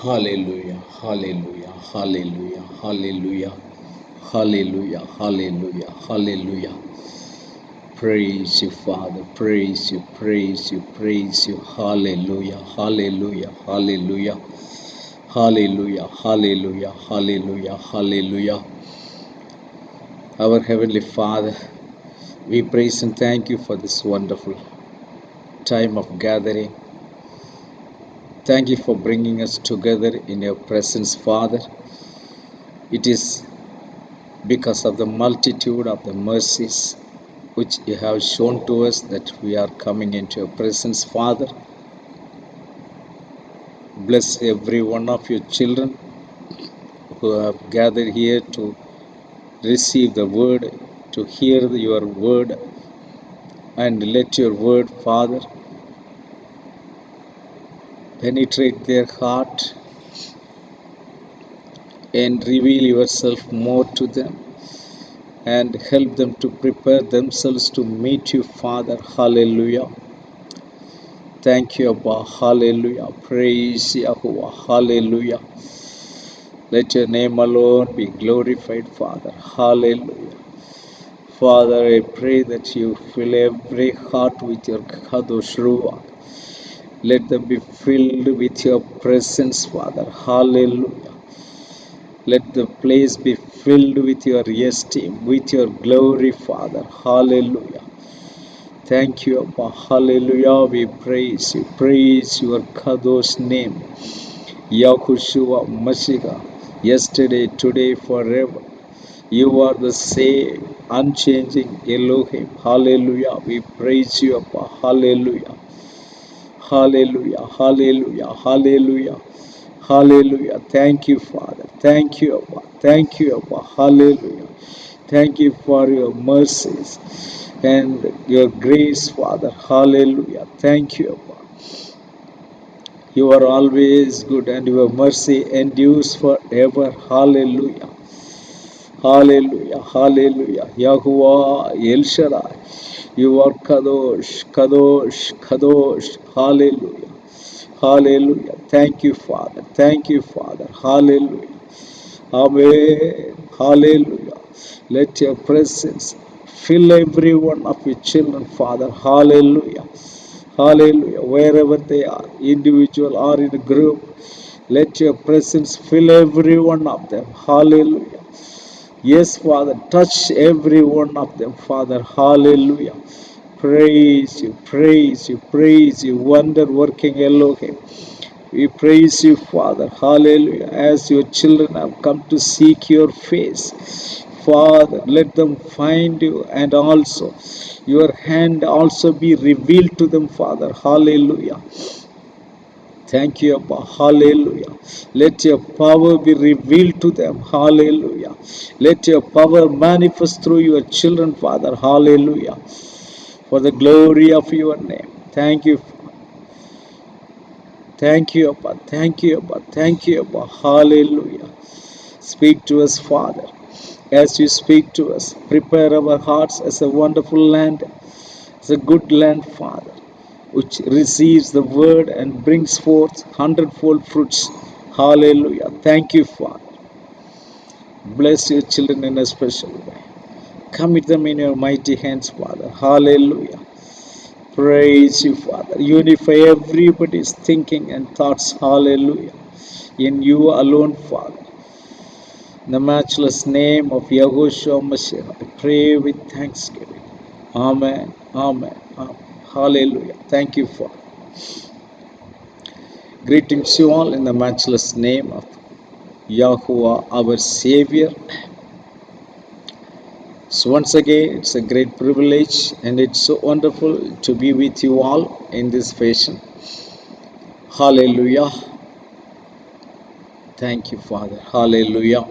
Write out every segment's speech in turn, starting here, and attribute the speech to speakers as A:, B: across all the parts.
A: Hallelujah, hallelujah, hallelujah, hallelujah, hallelujah, hallelujah, hallelujah. Praise you, Father. Praise you, praise you, praise you. Hallelujah, hallelujah, hallelujah, hallelujah, hallelujah, hallelujah, hallelujah. Our Heavenly Father, we praise and thank you for this wonderful time of gathering. Thank you for bringing us together in your presence, Father. It is because of the multitude of the mercies which you have shown to us that we are coming into your presence, Father. Bless every one of your children who have gathered here to receive the word, to hear your word, and let your word, Father, penetrate their heart and reveal yourself more to them and help them to prepare themselves to meet you, Father. Hallelujah. Thank you, Abba. Hallelujah. Praise Yahuwah. Hallelujah. Let your name alone be glorified, Father. Hallelujah. Father, I pray that you fill every heart with your Kadosh Ruach. Let them be filled with your presence, Father. Hallelujah. Let the place be filled with your esteem, with your glory, Father. Hallelujah. Thank you, Abba. Hallelujah. We praise you. Praise your Kadosh name. Yahushua Mashiach. Yesterday, today, forever. You are the same, unchanging Elohim. Hallelujah. We praise you, Abba. Hallelujah. Hallelujah. Hallelujah. Hallelujah. Hallelujah. Thank you, Father. Thank you, Abba. Thank you, Abba. Hallelujah. Thank you for your mercies and your grace, Father. Hallelujah. Thank you, Abba. You are always good and your mercy endures forever. Hallelujah. Hallelujah. Hallelujah. Yahuwah El Shaddai. You are Kadosh, Kadosh, Kadosh. Hallelujah. Hallelujah. Thank you, Father. Thank you, Father. Hallelujah. Amen. Hallelujah. Let your presence fill every one of your children, Father. Hallelujah. Hallelujah. Wherever they are, individual or in a group, let your presence fill every one of them. Hallelujah. Yes, Father, touch every one of them, Father. Hallelujah. Praise you, praise you, praise you, wonder working Elohim. We praise you, Father. Hallelujah. As your children have come to seek your face, Father, let them find you and also your hand also be revealed to them, Father. Hallelujah. Thank you, Abba. Hallelujah. Let your power be revealed to them. Hallelujah. Let your power manifest through your children, Father. Hallelujah. For the glory of your name. Thank you. Thank you, Abba. Thank you, Abba. Thank you, Abba. Hallelujah. Speak to us, Father. As you speak to us, prepare our hearts as a wonderful land, as a good land, Father, which receives the word and brings forth hundredfold fruits. Hallelujah. Thank you, Father. Bless your children in a special way. Commit them in your mighty hands, Father. Hallelujah. Praise you, Father. Unify everybody's thinking and thoughts. Hallelujah. In you alone, Father. In the matchless name of Yahushua Mashiach, I pray with thanksgiving. Amen. Amen. Amen. Hallelujah. Thank you, Father. Greetings you all in the matchless name of Yahuwah, our Savior. So once again, it's a great privilege and it's so wonderful to be with you all in this fashion. Hallelujah. Thank you, Father. Hallelujah.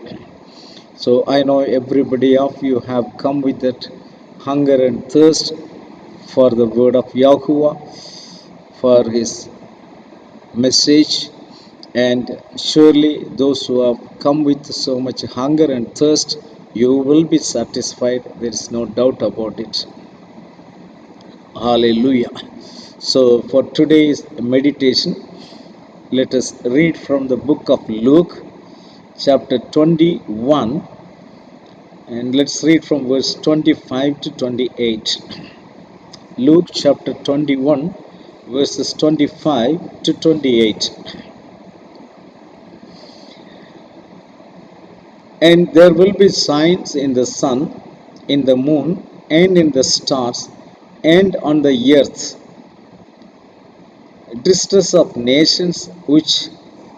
A: So I know everybody of you have come with that hunger and thirst for the word of Yahuwah, for his message, and surely those who have come with so much hunger and thirst, you will be satisfied. There is no doubt about it. Hallelujah. So for today's meditation, Let us read from the book of Luke, chapter 21, and let's read from verse 25 to 28. Luke chapter 21, verses 25 to 28. And there will be signs in the sun, in the moon, and in the stars, and on the earth, distress of nations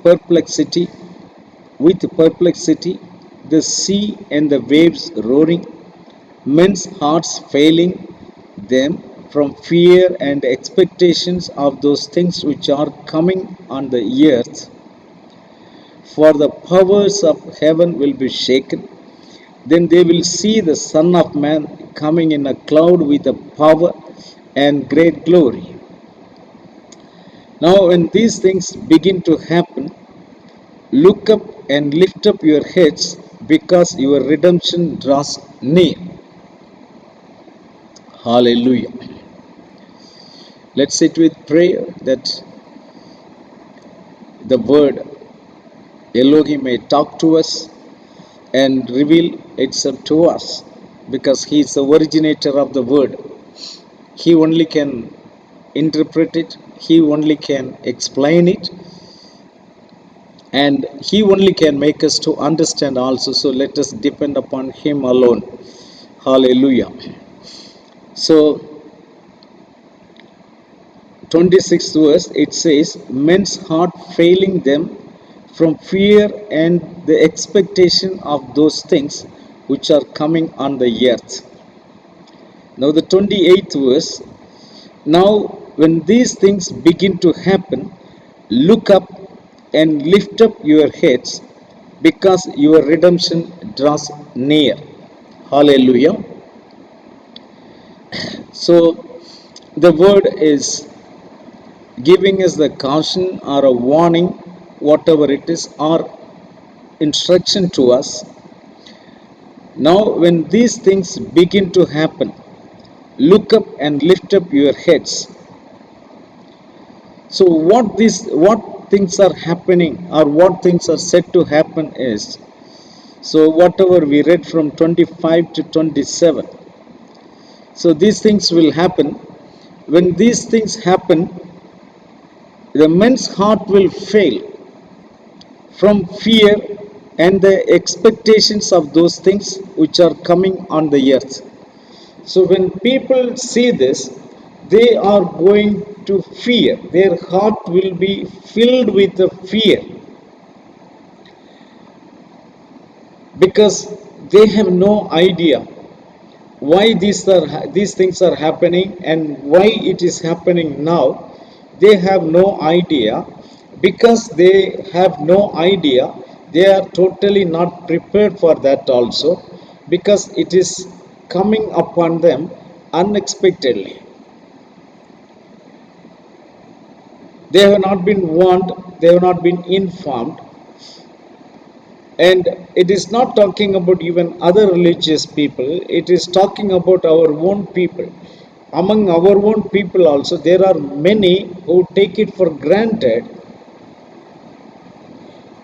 A: perplexity, with perplexity, the sea and the waves roaring, men's hearts failing them from fear and expectations of those things which are coming on the earth. For the powers of heaven will be shaken. Then they will see the Son of Man coming in a cloud with a power and great glory. Now, when these things begin to happen, look up and lift up your heads, because your redemption draws near. Hallelujah. Let's sit with prayer that the word Elohim may talk to us and reveal itself to us, because He is the originator of the word. He only can interpret it, He only can explain it, and He only can make us to understand also. So let us depend upon Him alone. Hallelujah. So 26th verse, it says, men's heart failing them from fear and the expectation of those things which are coming on the earth. Now the 28th verse, now when these things begin to happen, look up and lift up your heads, because your redemption draws near. Hallelujah. So the word is giving us the caution or a warning, whatever it is, or instruction to us. Now, when these things begin to happen, look up and lift up your heads. So, what things are happening, or what things are said to happen is, so whatever we read from 25 to 27. So these things will happen. When these things happen, the man's heart will fail from fear and the expectations of those things which are coming on the earth. So when people see this, they are going to fear. Their heart will be filled with the fear, because they have no idea why these things are happening and why it is happening now. They have no idea. Because they have no idea, they are totally not prepared for that also, because it is coming upon them unexpectedly. They have not been warned, they have not been informed. And it is not talking about even other religious people, it is talking about our own people. Among our own people also, there are many who take it for granted,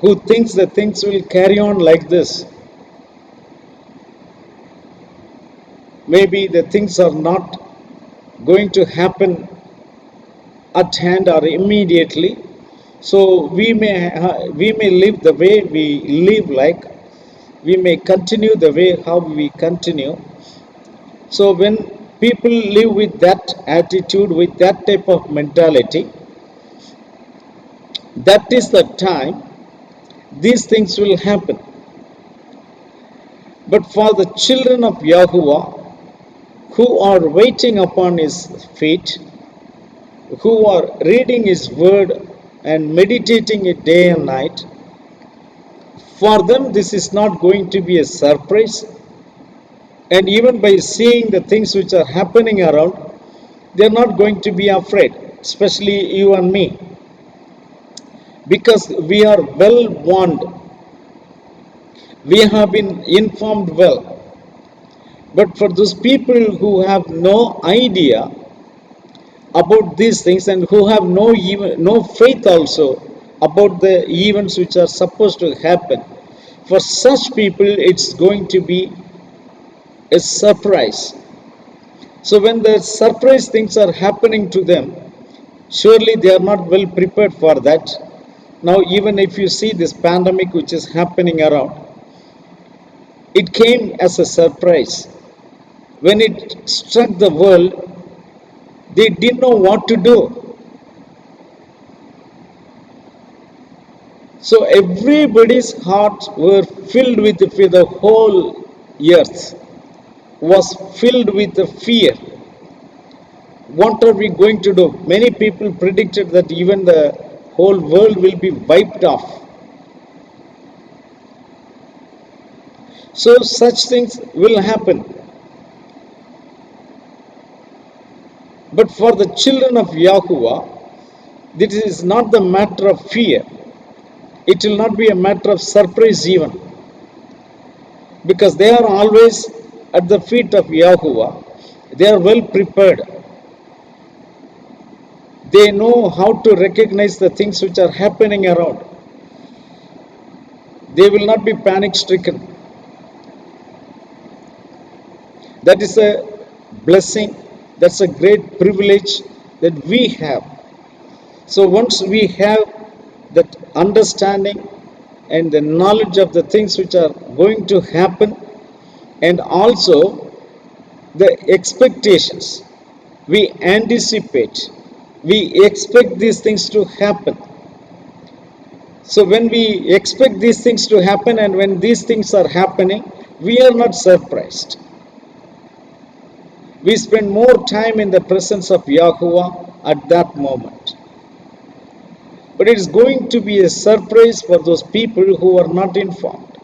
A: who thinks that things will carry on like this. Maybe the things are not going to happen at hand or immediately. So we may live the way we live, like we may continue the way how we continue. So when people live with that attitude, with that type of mentality, that is the time these things will happen. But for the children of Yahuwah, who are waiting upon His feet, who are reading His word and meditating it day and night, for them this is not going to be a surprise. And even by seeing the things which are happening around, they are not going to be afraid, especially you and me, because we are well warned, we have been informed well. But for those people who have no idea about these things, and who have no faith also about the events which are supposed to happen. For such people, it's going to be a surprise. So when the surprise things are happening to them, surely they are not well prepared for that. Now, even if you see this pandemic which is happening around, it came as a surprise. When it struck the world, they didn't know what to do. So everybody's hearts were filled with the fear. The whole earth was filled with the fear. What are we going to do? Many people predicted that even the whole world will be wiped off. So such things will happen. But for the children of Yahuwah, this is not the matter of fear. It will not be a matter of surprise even. Because they are always at the feet of Yahuwah. They are well prepared. They know how to recognize the things which are happening around. They will not be panic stricken. That is a blessing. That's a great privilege that we have. So once we have that understanding and the knowledge of the things which are going to happen, and also the expectations, we anticipate, we expect these things to happen. So when we expect these things to happen and when these things are happening, we are not surprised. We spend more time in the presence of Yahuwah at that moment. But it is going to be a surprise for those people who are not informed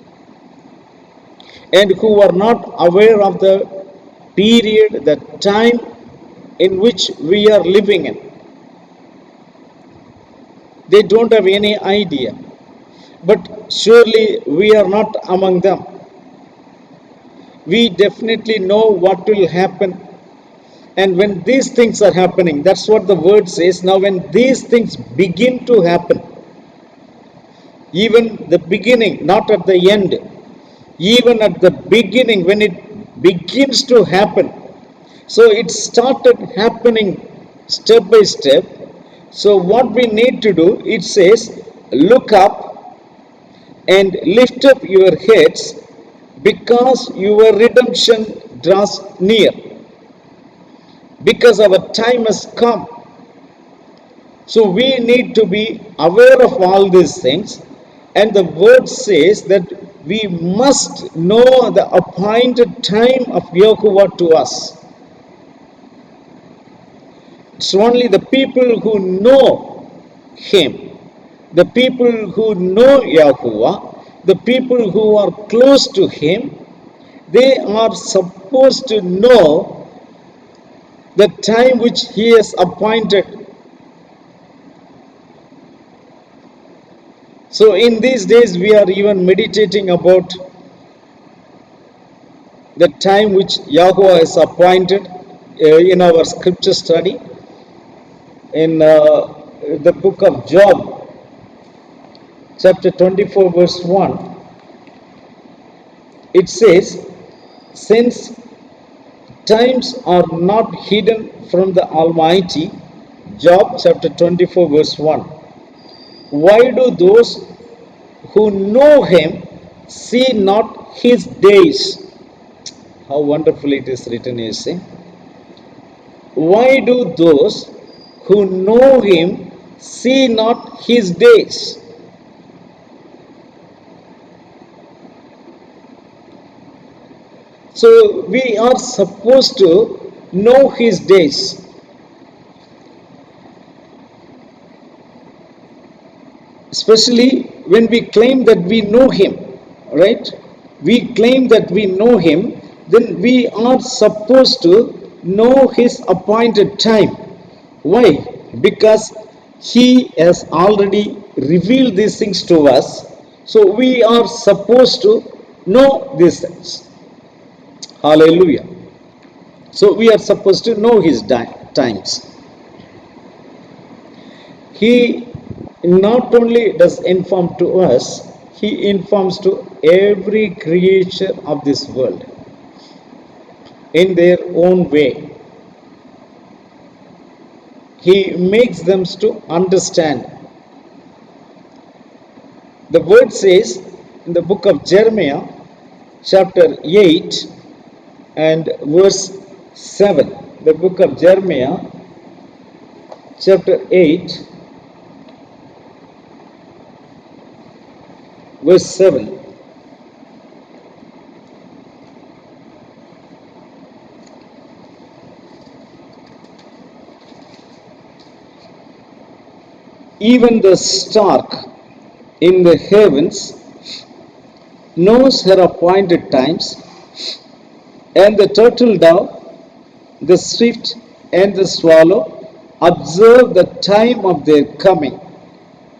A: and who are not aware of the period, the time in which we are living in. They don't have any idea. But surely we are not among them. We definitely know what will happen. And when these things are happening, that's what the word says. Now, when these things begin to happen, even the beginning, not at the end, even at the beginning, when it begins to happen, so it started happening step by step. So, what we need to do, it says, look up and lift up your heads because your redemption draws near. Because our time has come. So we need to be aware of all these things. And the word says that we must know the appointed time of Yahuwah to us. It's only the people who know Him, the people who know Yahuwah, the people who are close to Him, they are supposed to know the time which He has appointed. So in these days we are even meditating about the time which Yahuwah has appointed in our scripture study in the book of Job, chapter 24, verse 1. It says, since times are not hidden from the Almighty, Job chapter 24, verse 1. Why do those who know Him see not His days? How wonderful it is written, you see. Why do those who know Him see not His days? So we are supposed to know His days. Especially when we claim that we know Him, right? We claim that we know Him, then we are supposed to know His appointed time. Why? Because He has already revealed these things to us. So we are supposed to know these things. Hallelujah. So we are supposed to know His times. He not only does inform to us, he informs to every creature of this world in their own way. He makes them to understand. The word says in the book of Jeremiah, chapter 8 and verse 7. The book of Jeremiah, chapter 8, verse 7. Even the stork in the heavens knows her appointed times, and the turtle dove, the swift, and the swallow observe the time of their coming.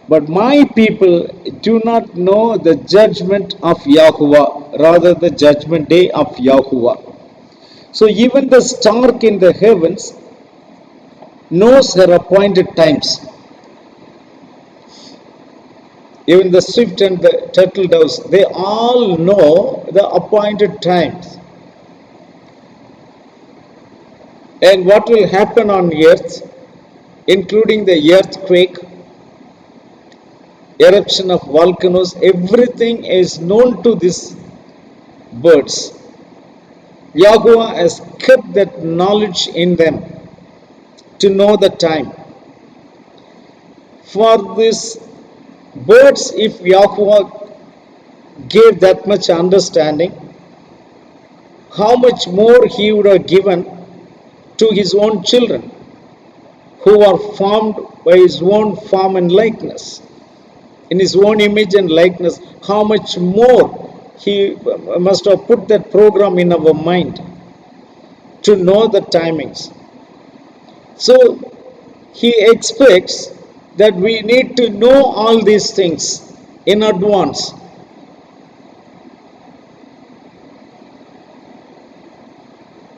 A: But my people do not know the judgment of Yahuwah, rather the judgment day of Yahuwah. So even the stork in the heavens knows her appointed times. Even the swift and the turtle doves, they all know the appointed times. And what will happen on earth, including the earthquake, eruption of volcanoes, everything is known to these birds. Yahuwah has kept that knowledge in them to know the time. For these birds, if Yahuwah gave that much understanding, how much more he would have given to his own children who are formed by his own form and likeness, in his own image and likeness. How much more he must have put that program in our mind to know the timings. So he expects that we need to know all these things in advance.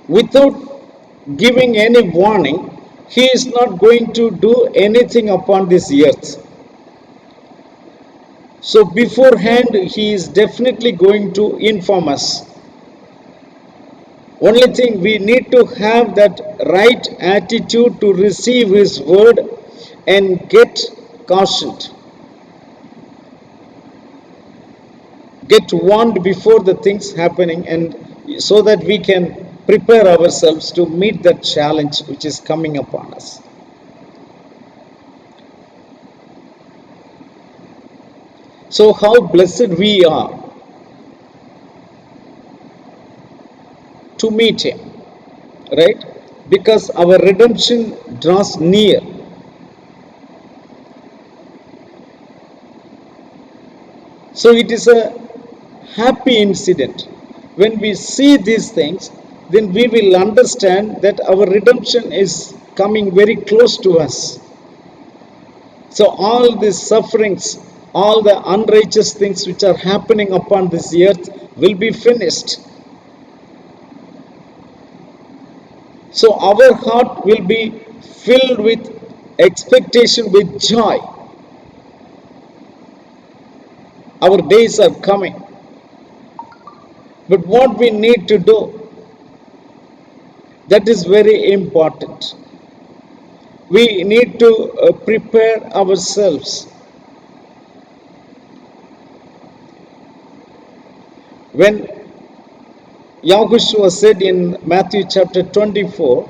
A: Without giving any warning, he is not going to do anything upon this earth. So beforehand, he is definitely going to inform us. Only thing, we need to have that right attitude to receive his word and get cautioned. Get warned before the things happening, and so that we can prepare ourselves to meet that challenge which is coming upon us. So how blessed we are to meet him, right? Because our redemption draws near. So it is a happy incident. When we see these things, then we will understand that our redemption is coming very close to us. So all these sufferings, all the unrighteous things which are happening upon this earth will be finished. So our heart will be filled with expectation, with joy. Our days are coming. But what we need to do, that is very important. We need to prepare ourselves. When Yahushua said in Matthew chapter 24,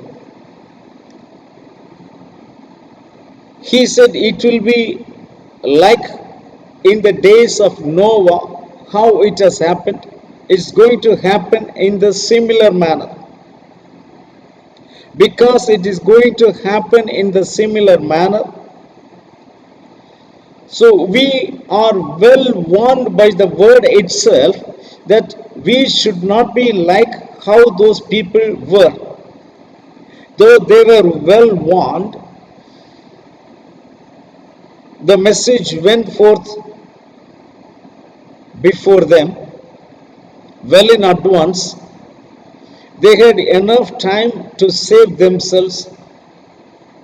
A: he said it will be like in the days of Noah, how it has happened. It's going to happen in the similar manner. Because it is going to happen in the similar manner, so we are well warned by the word itself that we should not be like how those people were. Though they were well warned, the message went forth before them well in advance. They had enough time to save themselves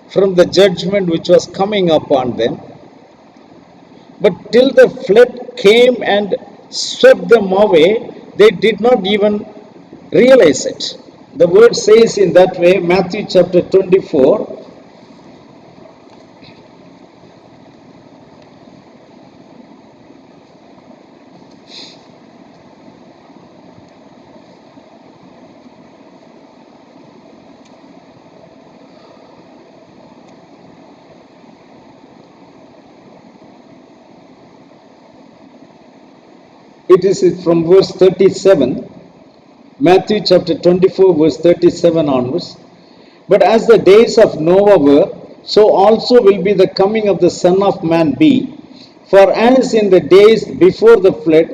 A: from the judgment which was coming upon them. But till the flood came and swept them away, they did not even realize it. The word says in that way, Matthew chapter 24. It is from verse 37, Matthew chapter 24, verse 37 onwards. But as the days of Noah were, so also will be the coming of the Son of Man be. For as in the days before the flood,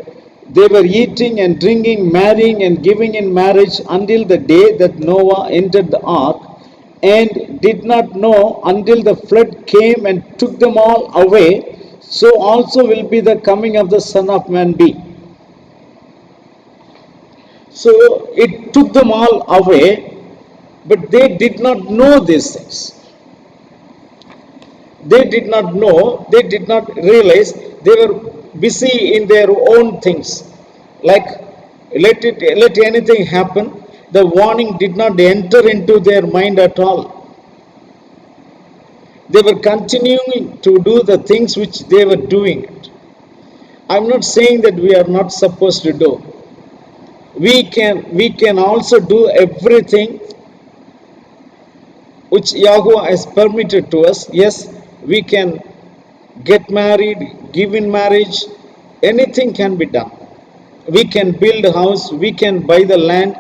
A: they were eating and drinking, marrying and giving in marriage until the day that Noah entered the ark, and did not know until the flood came and took them all away, so also will be the coming of the Son of Man be. So it took them all away, but they did not know these things. They did not know, they did not realize, they were busy in their own things. Like, let anything happen. The warning did not enter into their mind at all. They were continuing to do the things which they were doing. I'm not saying that we are not supposed to do. We can also do everything which Yahweh has permitted to us. Yes, we can get married, give in marriage, anything can be done. We can build a house, we can buy the land,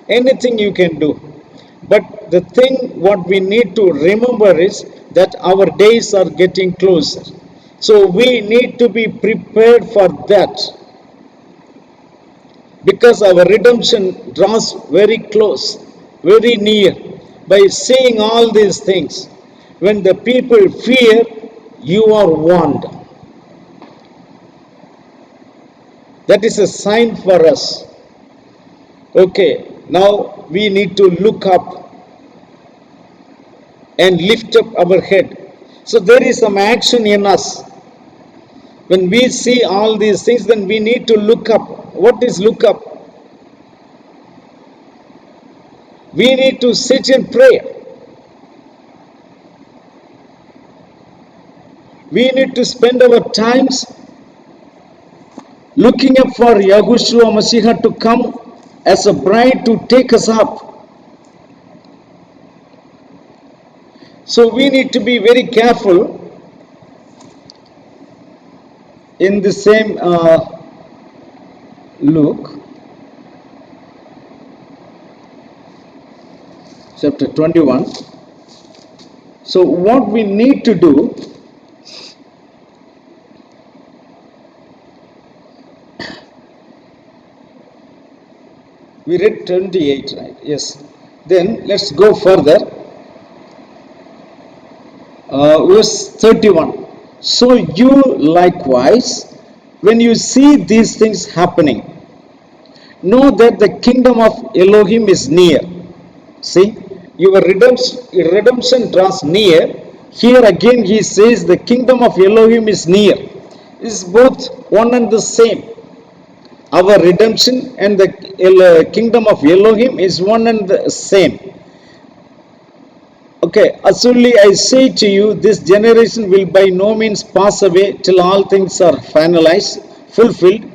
A: anything you can do. But the thing what we need to remember is that our days are getting closer. So we need to be prepared for that, because our redemption draws very close, very near. By seeing all these things, when the people fear, you are warned. That is a sign for us. Okay, now we need to look up and lift up our head. So there is some action in us. When we see all these things, then we need to look up. What is look up? We need to sit in prayer. We need to spend our times looking up for Yahushua Mashiach to come as a bride to take us up. So we need to be very careful. In the same Luke chapter 21. So what we need to do, we read 28, right? Yes. Then let's go further. Verse 31. So you likewise, when you see these things happening, know that the kingdom of Elohim is near. See, your redemption draws near. Here again he says the kingdom of Elohim is near. It is both one and the same. Our redemption and the kingdom of Elohim is one and the same. Okay, assuredly I say to you, this generation will by no means pass away till all things are finalized, fulfilled.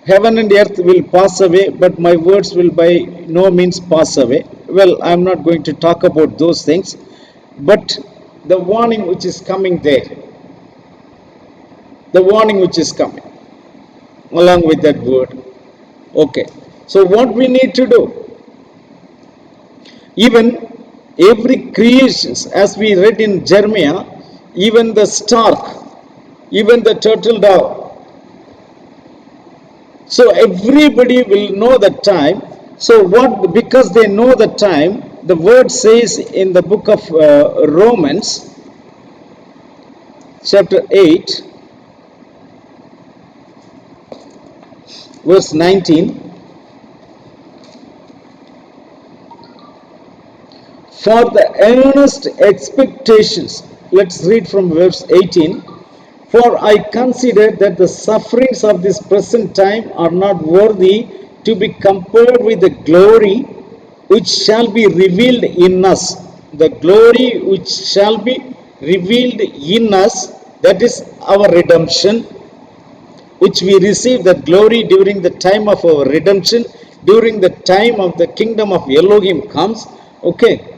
A: Heaven and earth will pass away, but my words will by no means pass away. Well, I'm not going to talk about those things, but the warning which is coming there, the warning which is coming along with that word. Okay, so what we need to do, even every creation, as we read in Jeremiah, even the stork, even the turtle dove, so everybody will know the time. So what, because they know the time, the word says in the book of Romans chapter 8 verse 19, for the earnest expectations, let's read from verse 18, For I consider that the sufferings of this present time are not worthy to be compared with the glory which shall be revealed in us. The glory which shall be revealed in us, that is our redemption, which we receive that glory during the time of our redemption, during the time of the kingdom of Elohim comes, okay,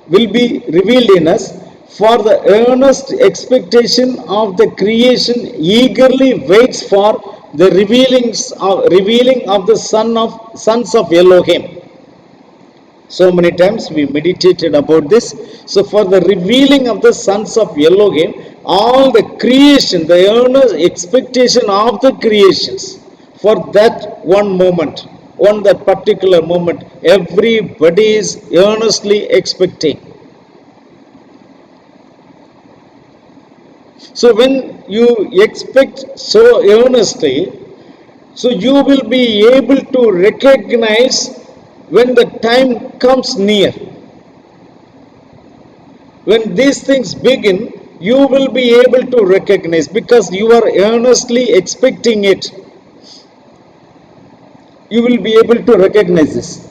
A: will be revealed in us. For the earnest expectation of the creation eagerly waits for the revealing of the sons of Elohim. So many times we meditated about this. So for the revealing of the sons of Elohim, all the creation, the earnest expectation of the creations, for that one moment, on that particular moment, everybody is earnestly expecting. So when you expect so earnestly, so you will be able to recognize when the time comes near. When these things begin, you will be able to recognize because you are earnestly expecting it. You will be able to recognize this.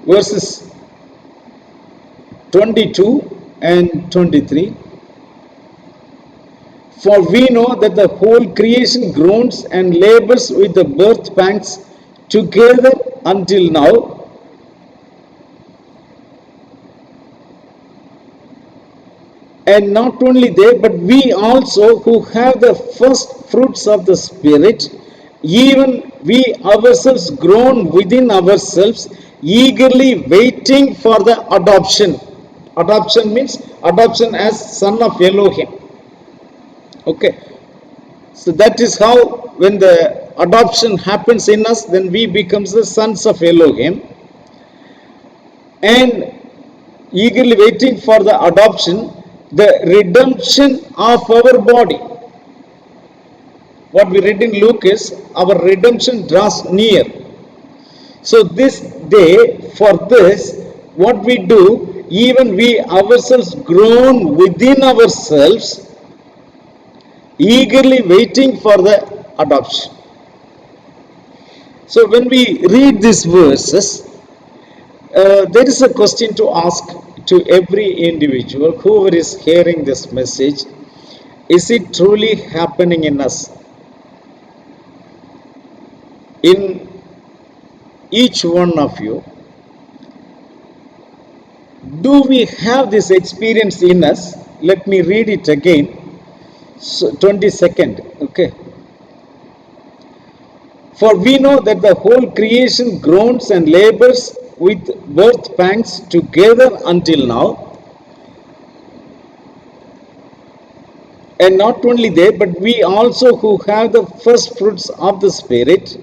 A: Verses 22 and 23. For we know that the whole creation groans and labors with the birth pangs together until now. And not only they, but we also who have the first fruits of the Spirit, even we ourselves groan within ourselves, eagerly waiting for the adoption. Adoption means adoption as son of Elohim. Okay. So that is how when the adoption happens in us, then we become the sons of Elohim. And eagerly waiting for the adoption, the redemption of our body. What we read in Luke is our redemption draws near. So this day, for this, what we do, even we ourselves groan within ourselves, eagerly waiting for the adoption. So when we read these verses, there is a question to ask to every individual, whoever is hearing this message. Is it truly happening in us? In each one of you, do we have this experience in us? Let me read it again. So 22nd, okay. For we know that the whole creation groans and labors with birth pangs together until now. And not only they, but we also who have the first fruits of the Spirit,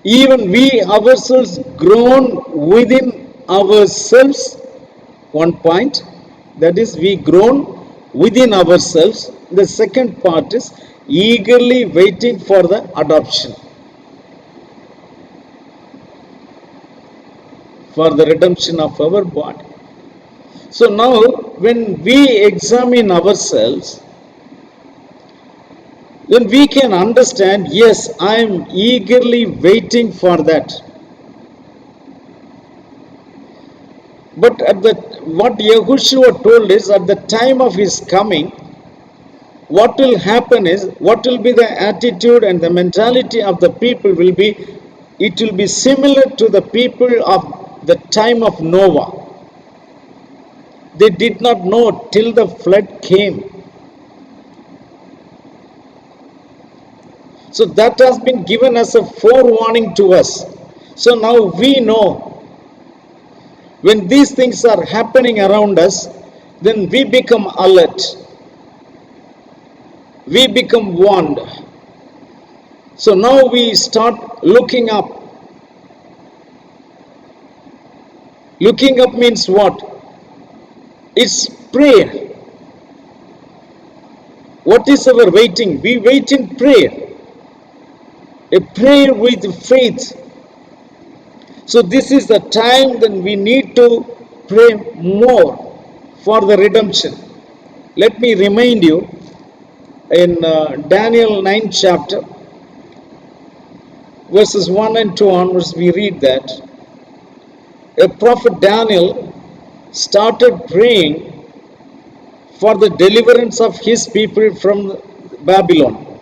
A: even we ourselves groan within ourselves. One point, that is, we groan within ourselves. The second part is eagerly waiting for the adoption, for the redemption of our body. So now, when we examine ourselves, then we can understand, yes, I am eagerly waiting for that. But what Yahushua told is, at the time of his coming, what will happen is, what will be the attitude and the mentality of the people will be, it will be similar to the people of the time of Noah. They did not know till the flood came. So that has been given as a forewarning to us. So now we know when these things are happening around us, then we become alert. We become warned. So now we start looking up. Looking up means what? It's prayer. What is our waiting? We wait in prayer. A prayer with faith. So this is the time that we need to pray more for the redemption. Let me remind you, in Daniel 9 chapter, verses 1 and 2 onwards, we read that a prophet Daniel started praying for the deliverance of his people from Babylon.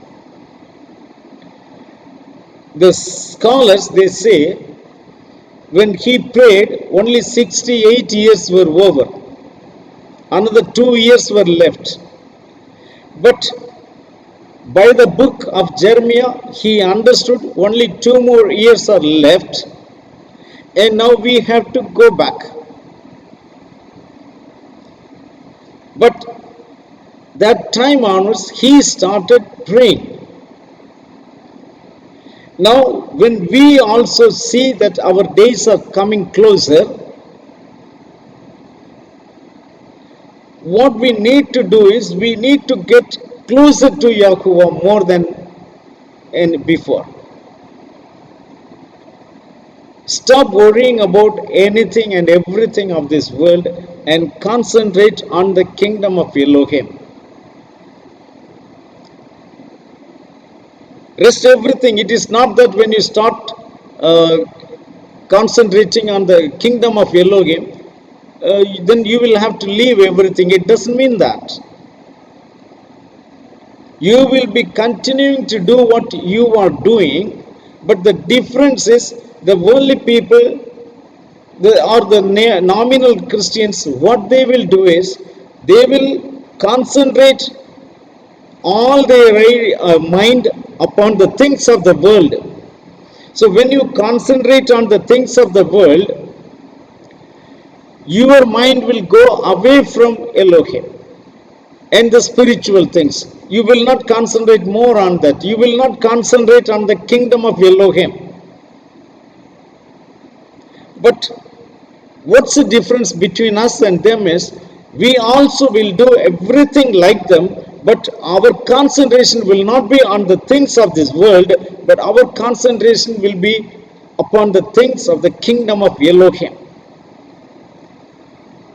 A: The scholars, they say, when he prayed, only 68 years were over. Another 2 years were left. But by the book of Jeremiah, he understood only 2 more years are left, and now we have to go back. But that time onwards, he started praying. Now, when we also see that our days are coming closer, what we need to do is we need to get closer to Yahuwah more than before. Stop worrying about anything and everything of this world and concentrate on the kingdom of Elohim. Rest everything. It is not that when you start concentrating on the kingdom of Elohim, then you will have to leave everything. It doesn't mean that. You will be continuing to do what you are doing, but the difference is the worldly people or the nominal Christians, what they will do is they will concentrate all their mind upon the things of the world. So when you concentrate on the things of the world, your mind will go away from Elohim and the spiritual things. You will not concentrate more on that. You will not concentrate on the kingdom of Elohim. But what's the difference between us and them is we also will do everything like them, but our concentration will not be on the things of this world, but our concentration will be upon the things of the kingdom of Elohim.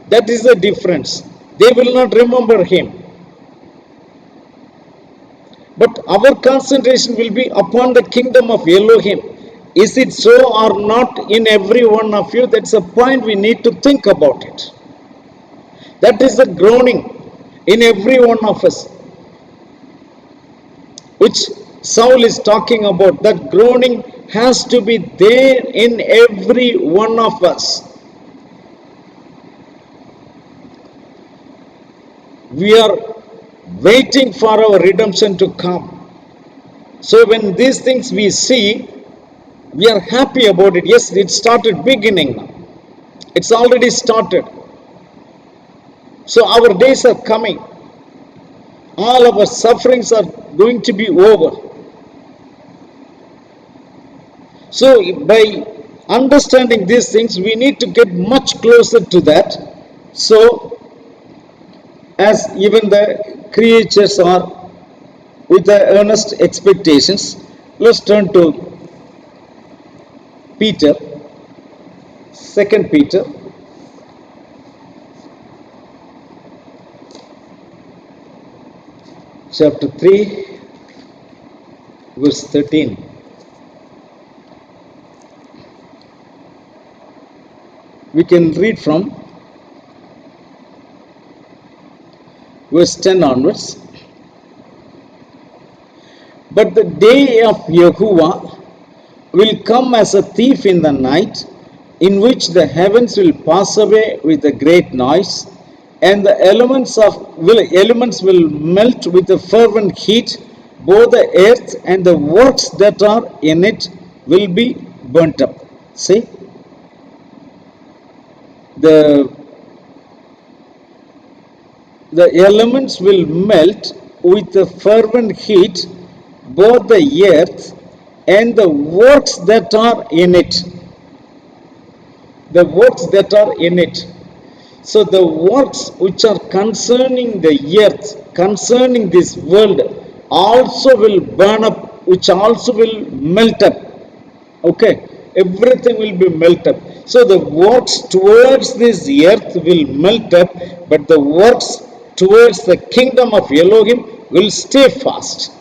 A: That is the difference. They will not remember him. But our concentration will be upon the kingdom of Elohim. Is it so or not in every one of you? That's a point we need to think about it. That is the groaning in every one of us, which Saul is talking about. That groaning has to be there in every one of us. We are waiting for our redemption to come. So when these things we see, we are happy about it. Yes, it started beginning now. It's already started. So our days are coming. All our sufferings are going to be over. So by understanding these things, we need to get much closer to that. So as even the creatures are with the earnest expectations, let's turn to Peter, 2 Peter, chapter 3, verse 13. We can read from verse 10 onwards. But the day of Yahuwah will come as a thief in the night, in which the heavens will pass away with a great noise, and the elements will melt with a fervent heat. Both the earth and the works that are in it will be burnt up. See, the elements will melt with a fervent heat, both the earth and the works that are in it. The works that are in it. So the works which are concerning the earth, concerning this world, also will burn up, which also will melt up. Okay, everything will be melted. So the works towards this earth will melt up, but the works towards the kingdom of Elohim will stay fast.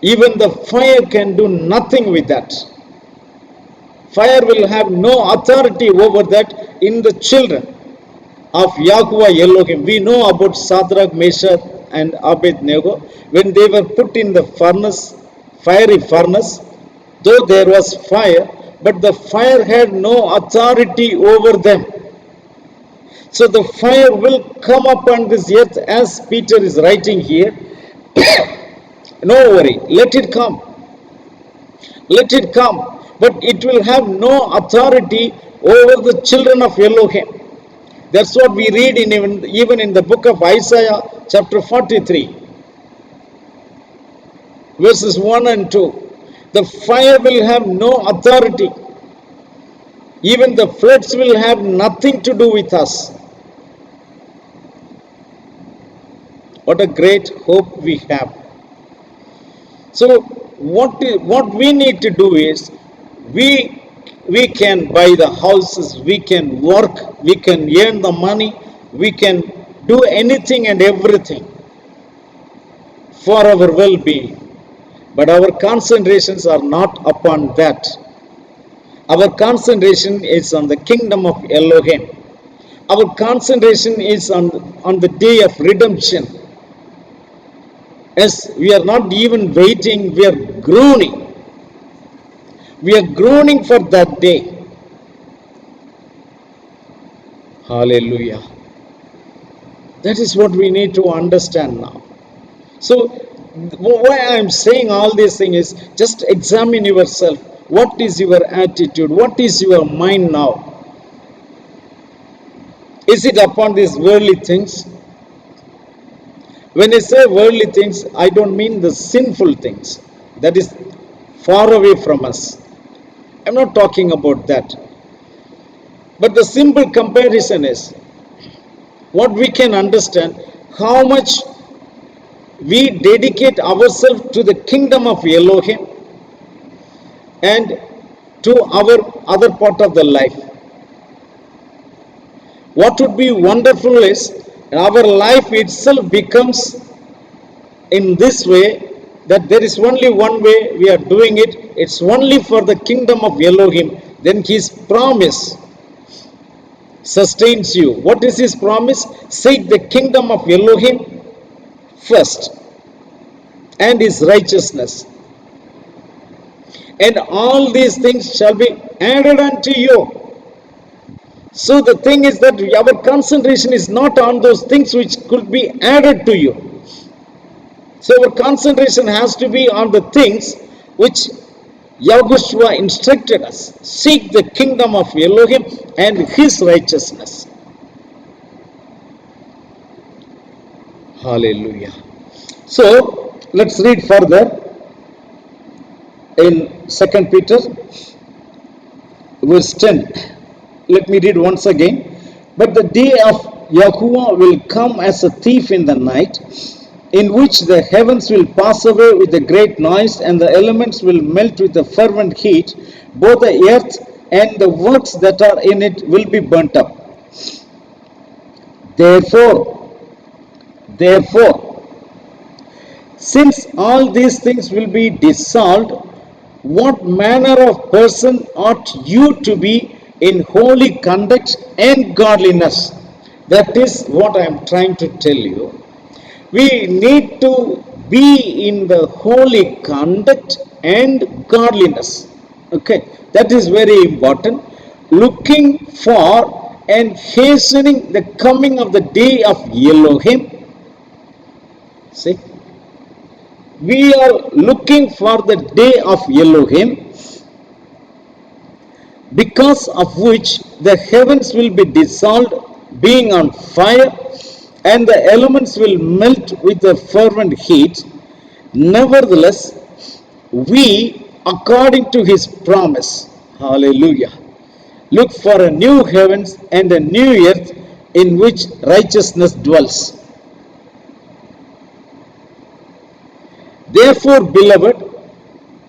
A: Even the fire can do nothing with that. Fire will have no authority over that in the children of Yahuwah Elohim. We know about Shadrach, Meshach, and Abednego. When they were put in the furnace, fiery furnace, though there was fire, but the fire had no authority over them. So the fire will come upon this earth, as Peter is writing here. No worry, let it come. Let it come. But it will have no authority over the children of Elohim. That's what we read even in the book of Isaiah, chapter 43, verses 1 and 2. The fire will have no authority. Even the floods will have nothing to do with us. What a great hope we have. So what we need to do is, we can buy the houses, we can work, we can earn the money, we can do anything and everything for our well-being. But our concentrations are not upon that. Our concentration is on the kingdom of Elohim. Our concentration is on the day of redemption. As we are not even waiting, we are groaning. We are groaning for that day. Hallelujah. That is what we need to understand now. So, why I am saying all these things is, just examine yourself. What is your attitude? What is your mind now? Is it upon these worldly things? When I say worldly things, I don't mean the sinful things. That is far away from us. I'm not talking about that. But the simple comparison is, what we can understand, how much we dedicate ourselves to the kingdom of Elohim and to our other part of the life. What would be wonderful is, our life itself becomes in this way, that there is only one way we are doing it. It's only for the kingdom of Elohim. Then his promise sustains you. What is his promise? Seek the kingdom of Elohim first, and his righteousness, and all these things shall be added unto you. So the thing is that our concentration is not on those things which could be added to you. So our concentration has to be on the things which Yahushua instructed us. Seek the kingdom of Elohim and his righteousness. Hallelujah. So let's read further in 2 Peter verse 10. Let me read once again. But the day of Yahuwah will come as a thief in the night, in which the heavens will pass away with a great noise, and the elements will melt with a fervent heat. Both the earth and the works that are in it will be burnt up. Therefore, since all these things will be dissolved, what manner of person ought you to be in holy conduct and godliness? That is what I am trying to tell you. We need to be in the holy conduct and godliness. Okay, that is very important. Looking for and hastening the coming of the day of Elohim. See, we are looking for the day of Elohim, because of which the heavens will be dissolved, being on fire, and the elements will melt with a fervent heat. Nevertheless, we, according to his promise, hallelujah, look for a new heavens and a new earth in which righteousness dwells. Therefore, beloved,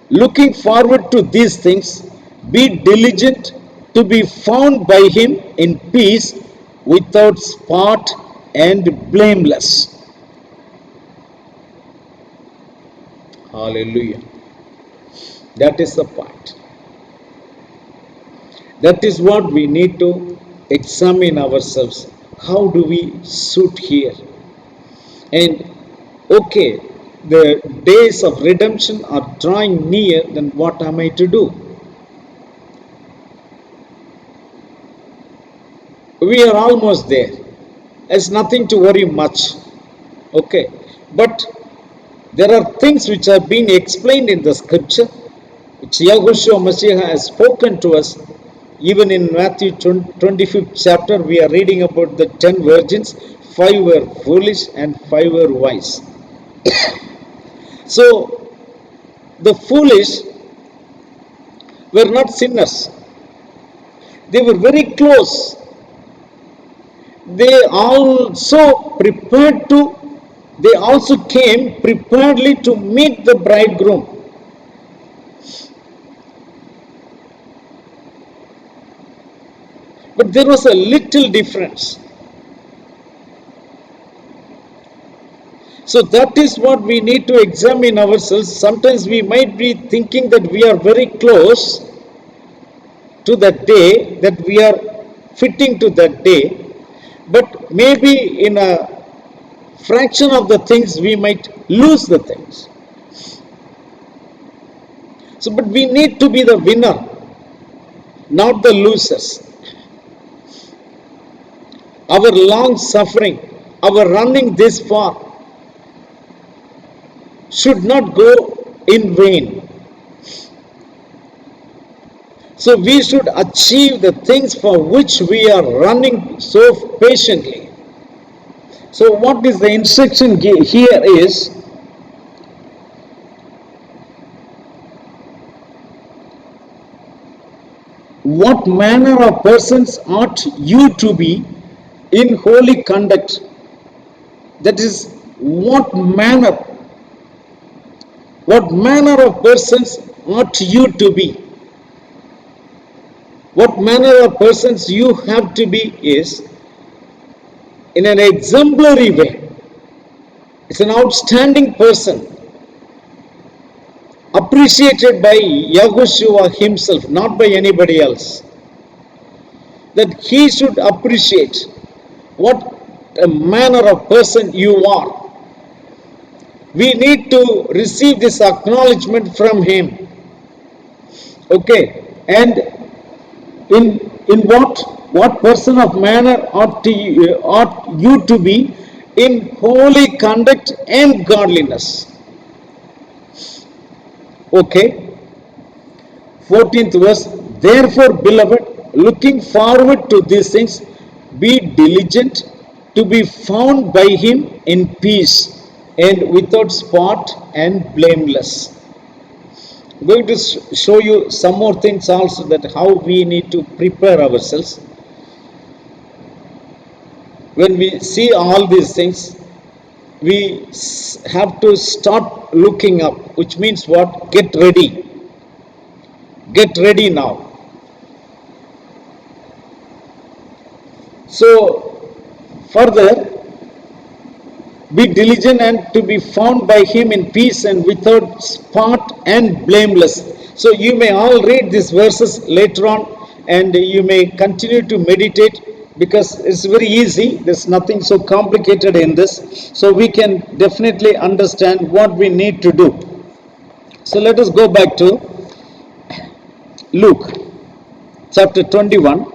A: looking forward to these things, Be diligent to be found by him in peace, without spot and blameless. Hallelujah. That is the point. That is what we need to examine ourselves. How do we suit here? And okay, the days of redemption are drawing near, then what am I to do? We are almost there. There's nothing to worry much. Okay. But there are things which have been explained in the scripture, which Yahushua Mashiach has spoken to us. Even in Matthew 25th chapter, we are reading about the 10 virgins. 5 were foolish and 5 were wise. So, the foolish were not sinners. They were very close. They also came preparedly to meet the bridegroom. But there was a little difference. So that is what we need to examine ourselves. Sometimes we might be thinking that we are very close to that day, that we are fitting to that day, but maybe in a fraction of the things we might lose the things. So, but we need to be the winner, not the losers. Our long suffering, our running this far should not go in vain. So we should achieve the things for which we are running so patiently. So what is the instruction here is, what manner of persons ought you to be in holy conduct? That is, what manner of persons ought you to be? What manner of persons you have to be is in an exemplary way. It's an outstanding person, appreciated by Yahushua himself, not by anybody else. That he should appreciate what a manner of person you are. We need to receive this acknowledgement from him. Okay, and in what person of manner ought you to be in holy conduct and godliness. Okay, 14th verse. Therefore, beloved, looking forward to these things, be diligent to be found by him in peace and without spot and blameless. I'm going to show you some more things also, that how we need to prepare ourselves. When we see all these things, we have to start looking up, which means what? Get ready. Get ready now. So, further, be diligent and to be found by him in peace and without spot and blameless. So you may all read these verses later on, and you may continue to meditate, because it's very easy. There's nothing so complicated in this. So we can definitely understand what we need to do. So let us go back to Luke chapter 21.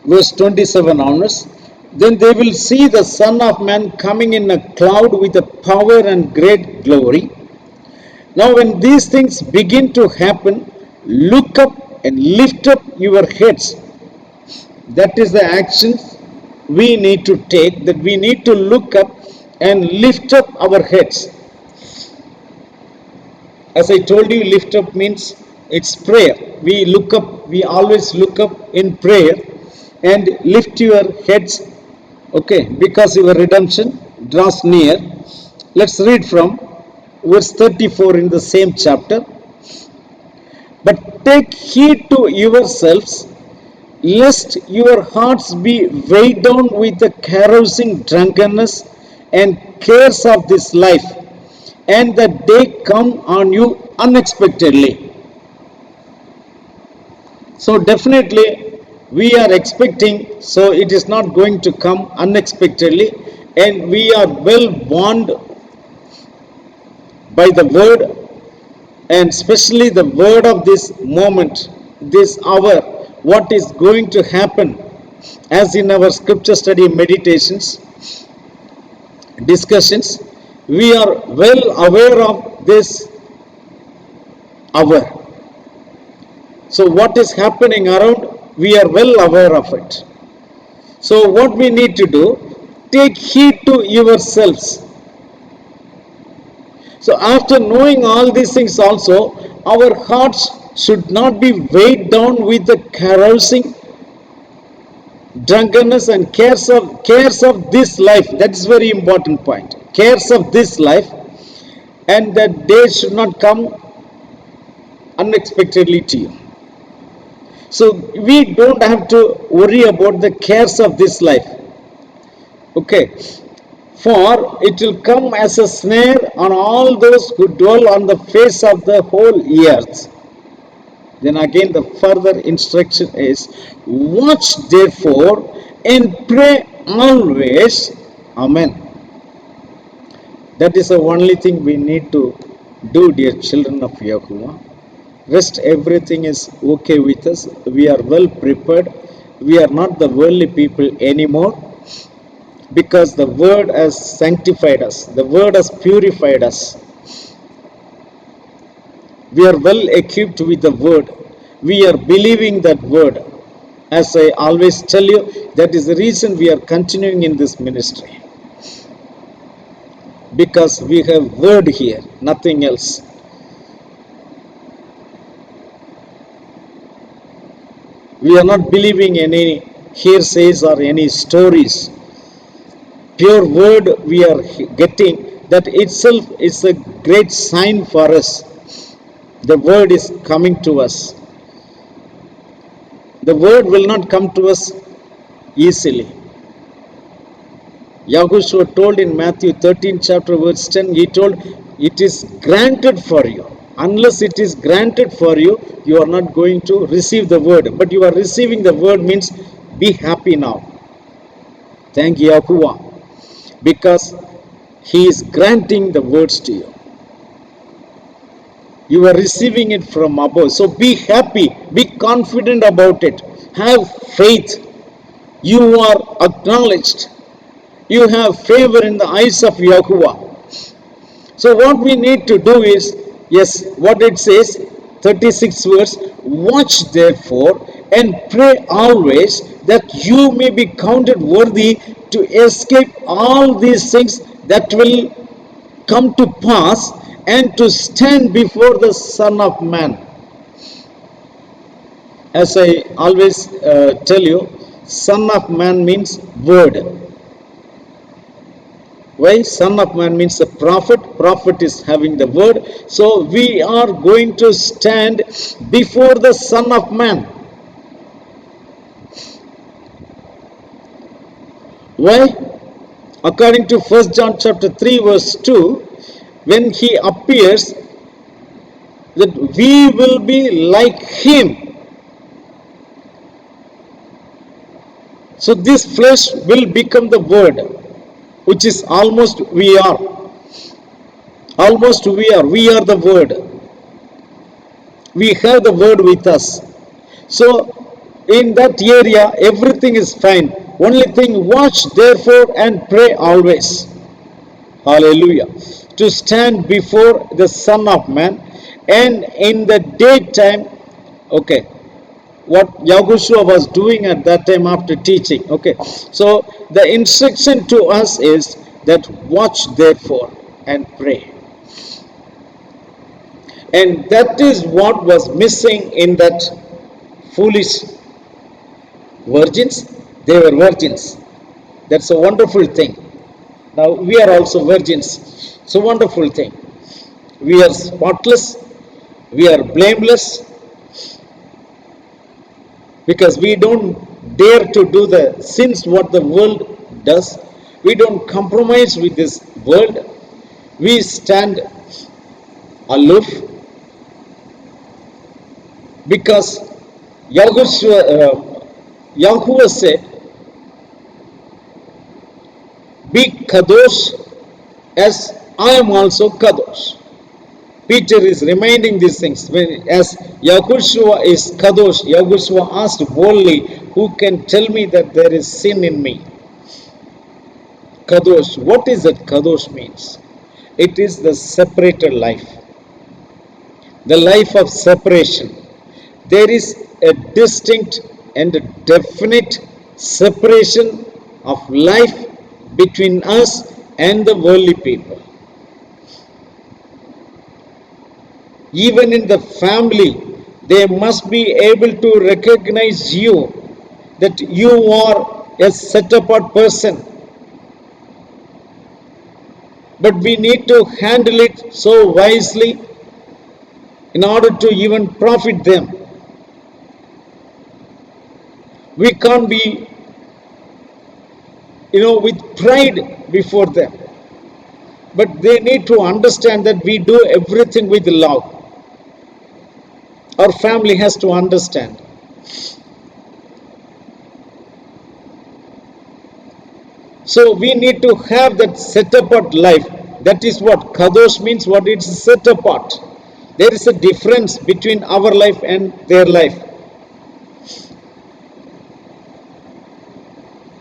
A: Verse 27 onwards. Then they will see the Son of Man coming in a cloud with a power and great glory. Now when these things begin to happen, look up and lift up your heads. That is the action we need to take, that we need to look up and lift up our heads. As I told you, lift up means It's prayer. We always look up in prayer and lift your heads, okay, because your redemption draws near. Let's read from verse 34 in the same chapter. But take heed to yourselves, lest your hearts be weighed down with the carousing drunkenness and cares of this life, and that day come on you unexpectedly. So definitely we are expecting, so it is not going to come unexpectedly, and we are well warned by the word, and especially the word of this moment, this hour, what is going to happen, as in our scripture study meditations, discussions, we are well aware of this hour. So what is happening around, we are well aware of it. So what we need to do, take heed to yourselves. So after knowing all these things also, our hearts should not be weighed down with the carousing, drunkenness and cares of this life. That is very important point. Cares of this life, and that day should not come unexpectedly to you. So we don't have to worry about the cares of this life. Okay. For it will come as a snare on all those who dwell on the face of the whole earth. Then again the further instruction is, watch therefore and pray always. Amen. That is the only thing we need to do, dear children of Yahuwah. Rest, everything is okay with us. We are well prepared. We are not the worldly people anymore, because the word has sanctified us, the word has purified us. We are well equipped with the word. We are believing that word. As I always tell you, that is the reason we are continuing in this ministry, because we have word here, nothing else. We are not believing any hearsays or any stories. Pure word we are getting, that itself is a great sign for us. The word is coming to us. The word will not come to us easily. Yahushua told in Matthew 13 chapter verse 10, he told, it is granted for you. Unless it is granted for you, you are not going to receive the word. But you are receiving the word means, be happy now. Thank Yahuwah, because he is granting the words to you. You are receiving it from above. So be happy, be confident about it. Have faith. You are acknowledged. You have favor in the eyes of Yahuwah. So what we need to do is, yes, what it says, 36 verse, watch therefore and pray always, that you may be counted worthy to escape all these things that will come to pass, and to stand before the Son of Man. As I always tell you, Son of Man means word. Why? Son of Man means a prophet. Prophet is having the word. So we are going to stand before the Son of Man. Why? According to 1 John chapter 3 verse 2, when he appears, that we will be like him. So this flesh will become the word, which is almost we are. Almost we are. We are the word. We have the word with us. So in that area, everything is fine. Only thing, watch therefore and pray always. Hallelujah. To stand before the Son of Man, and in the daytime, okay, what Yahushua was doing at that time after teaching. Okay, so the instruction to us is that watch therefore and pray. And that is what was missing in that foolish virgins. They were virgins. That's a wonderful thing. Now we are also virgins. It's a wonderful thing. We are spotless, we are blameless, because we don't dare to do the sins what the world does. We don't compromise with this world. We stand aloof because Yahuwah said, be kadosh as I am also kadosh. Peter is reminding these things. As Yahushua is kadosh, Yahushua asked boldly, who can tell me that there is sin in me? Kadosh. What is that kadosh means? It is the separated life. The life of separation. There is a distinct and a definite separation of life between us and the worldly people. Even in the family, they must be able to recognize you, that you are a set apart person. But we need to handle it so wisely in order to even profit them. We can't be, with pride before them. But they need to understand that we do everything with love. Our family has to understand. So we need to have that set apart life. That is what kadosh means, what it's set apart. There is a difference between our life and their life.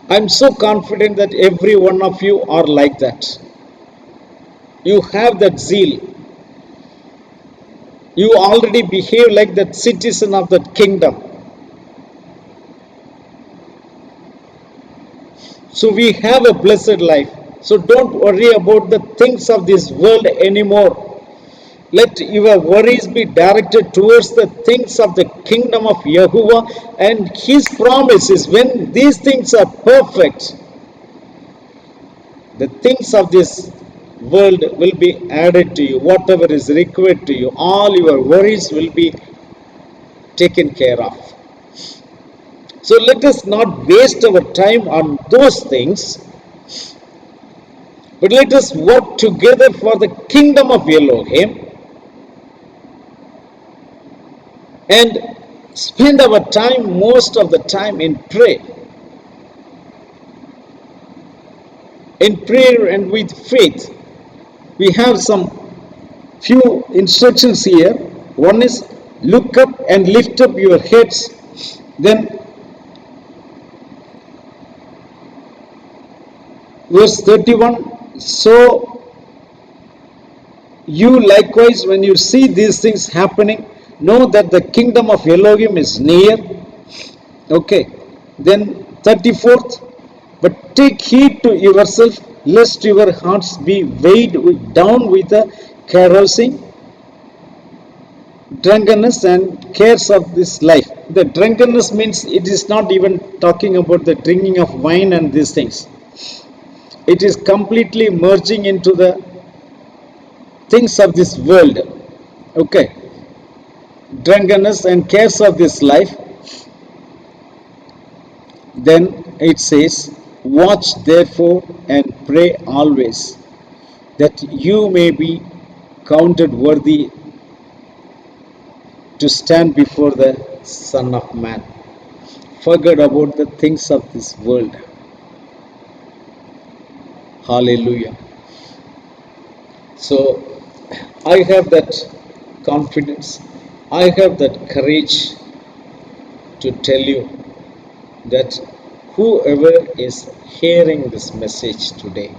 A: I'm so confident that every one of you are like that. You have that zeal. You already behave like that citizen of that kingdom. So we have a blessed life. So don't worry about the things of this world anymore. Let your worries be directed towards the things of the kingdom of Yahuwah and His promises. When these things are perfect, the things of this world will be added to you. Whatever is required to you, all your worries will be taken care of. So let us not waste our time on those things, but let us work together for the kingdom of Elohim and spend our time, most of the time, in prayer. In prayer and with faith. We have some few instructions here. One is, look up and lift up your heads. Then verse 31, so you likewise, when you see these things happening, know that the kingdom of Elohim is near. Okay. Then 34th, but take heed to yourself, lest your hearts be weighed down with the carousing, drunkenness, and cares of this life. The drunkenness means it is not even talking about the drinking of wine and these things. It is completely merging into the things of this world. Okay. Drunkenness and cares of this life. Then it says, watch therefore and pray always, that you may be counted worthy to stand before the Son of Man. Forget about the things of this world. Hallelujah. So I have that confidence, I have that courage to tell you that whoever is hearing this message today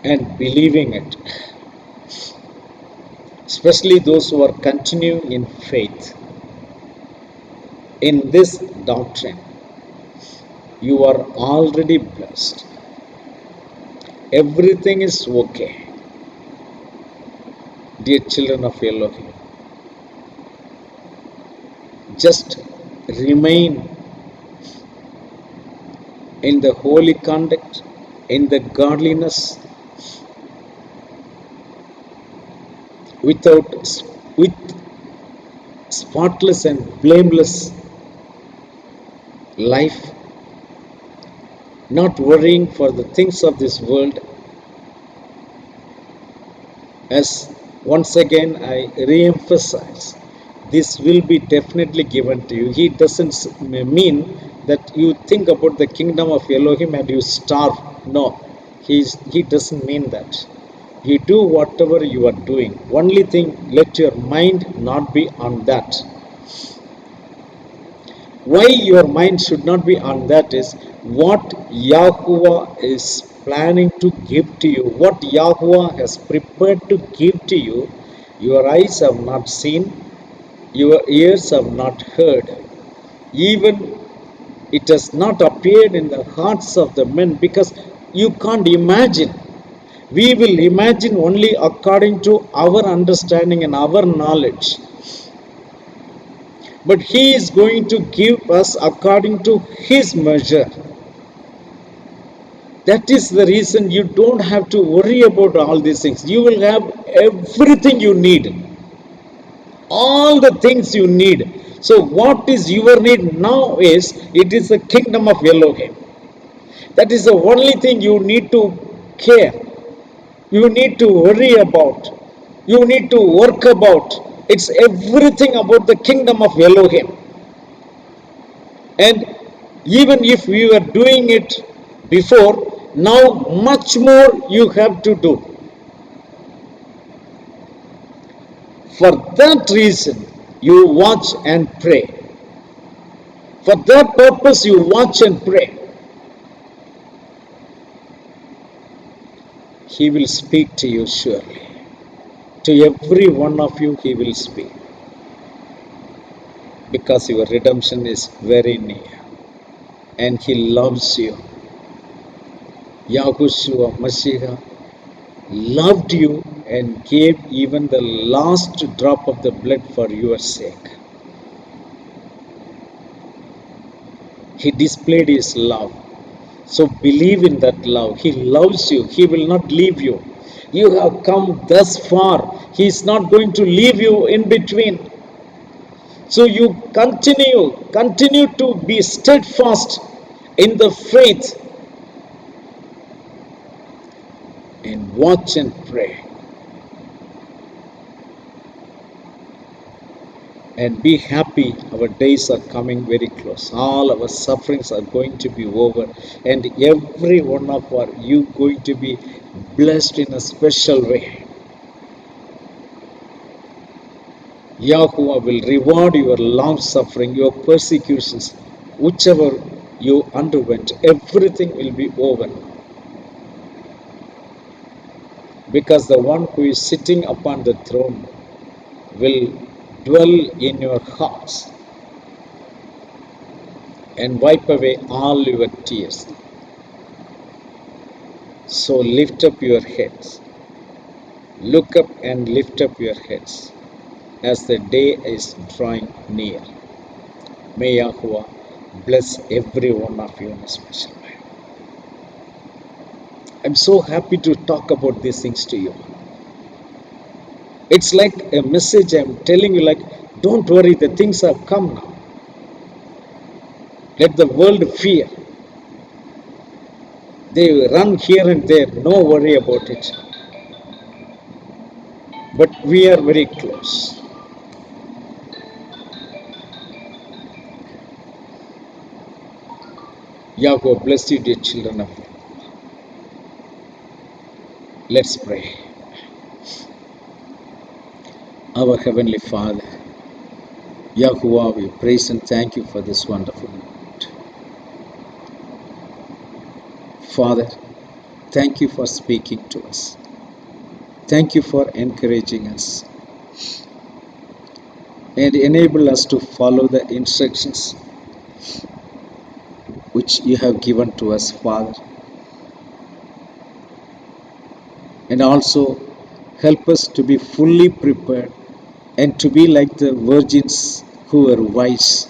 A: and believing it, especially those who are continuing in faith in this doctrine, you are already blessed. Everything is okay. Dear children of Elohim, just remain in the holy conduct, in the godliness, without with spotless and blameless life, not worrying for the things of this world. As once again I re-emphasize, this will be definitely given to you. He doesn't mean that you think about the kingdom of Elohim and you starve. No, he doesn't mean that. You do whatever you are doing. Only thing, let your mind not be on that. Why your mind should not be on that is what Yahuwah is planning to give to you, what Yahuwah has prepared to give to you. Your eyes have not seen, your ears have not heard, even it has not appeared in the hearts of the men, because you can't imagine. We will imagine only according to our understanding and our knowledge. But He is going to give us according to His measure. That is the reason you don't have to worry about all these things. You will have everything you need, all the things you need. So, what is your need now is it is the kingdom of Elohim. That is the only thing you need to care, you need to worry about, you need to work about. It's everything about the kingdom of Elohim. And even if we were doing it before, now much more you have to do. For that reason, you watch and pray. For that purpose, you watch and pray. He will speak to you surely. To every one of you, He will speak. Because your redemption is very near. And He loves you. Yahushua Mashiach loved you and gave even the last drop of the blood for your sake. He displayed His love. So believe in that love. He loves you. He will not leave you. You have come thus far. He is not going to leave you in between. So you continue to be steadfast in the faith and watch and pray. And be happy, our days are coming very close. All our sufferings are going to be over, and every one of you going to be blessed in a special way. Yahuwah will reward your long suffering, your persecutions, whichever you underwent. Everything will be over, because the one who is sitting upon the throne will dwell in your hearts and wipe away all your tears. So lift up your heads. Look up and lift up your heads as the day is drawing near. May Yahuwah bless every one of you in a special way. I'm so happy to talk about these things to you. It's like a message I'm telling you, like, don't worry, the things have come now. Let the world fear. They run here and there, no worry about it. But we are very close. Yahweh bless you, dear children of God. Let's pray. Our Heavenly Father, Yahuwah, we praise and thank you for this wonderful moment. Father, thank you for speaking to us. Thank you for encouraging us and enable us to follow the instructions which you have given to us, Father. And also Help us to be fully prepared and to be like the virgins who were wise,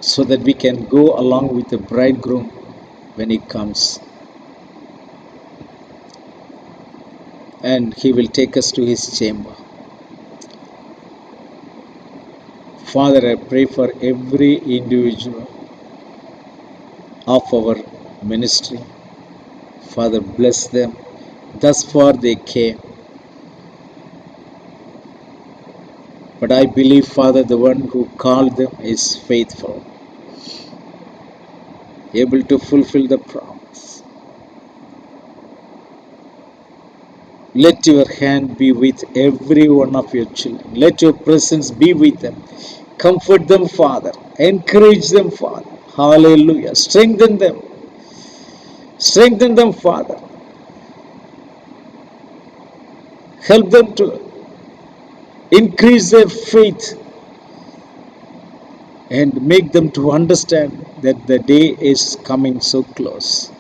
A: so that we can go along with the bridegroom when he comes, and he will take us to his chamber. Father, I pray for every individual of our ministry. Father, bless them. Thus far they came, but I believe, Father, the one who called them is faithful, able to fulfill the promise. Let your hand be with every one of your children. Let your presence be with them. Comfort them, Father. Encourage them, Father. Hallelujah. Strengthen them. Strengthen them, Father. Help them to increase their faith and make them to understand that the day is coming so close.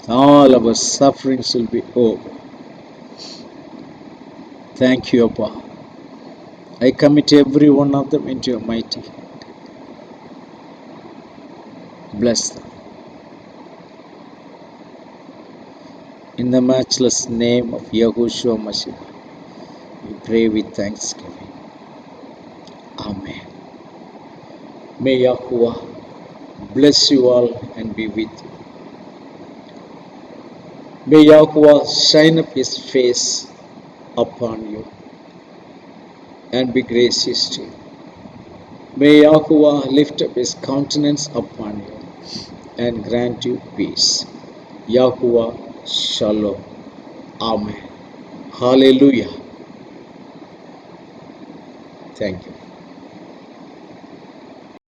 A: All our sufferings will be over. Thank you, Abba. I commit every one of them into your mighty hand. Bless them. In the matchless name of Yahushua Mashiach, we pray with thanksgiving. Amen. May Yahuwah bless you all and be with you. May Yahuwah shine up his face upon you and be gracious to you. May Yahuwah lift up his countenance upon you and grant you peace. Yahuwah Shalom. Amen. Hallelujah. Thank you.